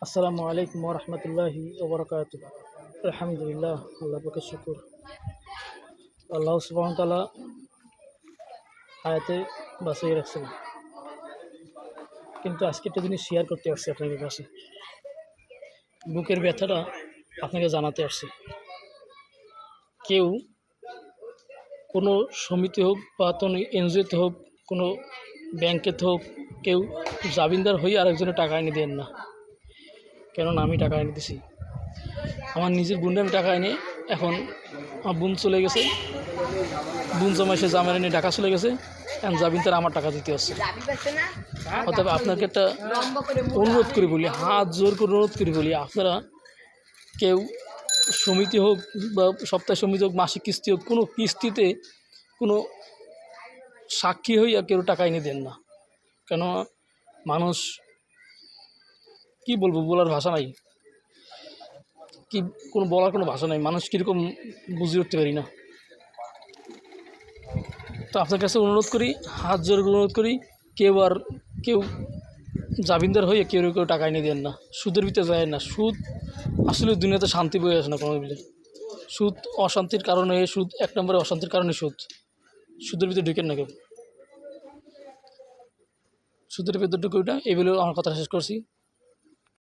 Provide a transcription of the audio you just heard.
আসসালামু আলাইকুম ওয়া রাহমাতুল্লাহি ওয়া বারাকাতুহু। আলহামদুলিল্লাহ, আল্লাহ পাকের শুকর। আল্লাহ সুবহানাহু ওয়া তাআলা হায়াতে বাঁচিয়ে রাখছেন। কিন্তু আজকে একটা জিনিস শেয়ার করতে আসছি আপনাদের কাছে। বুকের ব্যথাটা আপনাকে জানাতে আসছি। কেউ কোনো সমিতি হোক বা কোনো এনজিওতে হোক, কোনো ব্যাংকেতে হোক, কেউ জামিনদার হয়ে আরেকজনের টাকা এনে দেন না। কেননা আমি টাকা এনে দিছি, আমার নিজের বোনের আমি টাকা এনে, এখন আমার বোন চলে গেছে, বোন জমা এসে জামাই এনে টাকা চলে গেছে, এখন জামিন তারা আমার টাকা দিতে আসছে। অতএব আপনাকে একটা অনুরোধ করে বলি, হাত জোর করে অনুরোধ করে বলি, আপনারা কেউ সমিতি হোক বা সপ্তাহ সমিতি হোক, মাসিক কিস্তি হোক, কোনো কিস্তিতে কোনো সাক্ষী হইয়া কেউ টাকা এনে দেন না। কেন মানুষ কি বলবো, বলার ভাষা নাই, কি কোনো বলার কোনো ভাষা নাই, মানুষ কীরকম বুঝে উঠতে পারি না। তো আপনার কাছে অনুরোধ করি, হাত জোর অনুরোধ করি, কেউ জামিনদার হয়ে কেউ টাকা এনে দেন না, সুদের ভিতরে যায় না। সুদ আসলে দুনিয়াতে শান্তি বয়ে আসে না কোনো মিলে। সুদ অশান্তির কারণে, সুদ এক নম্বরে অশান্তির কারণে সুদের ভিতরে ঢুকেন না কেউ। সুদের ভিতরে ঢুকে ওইটা এই বলে আমার কথা শেষ করছি।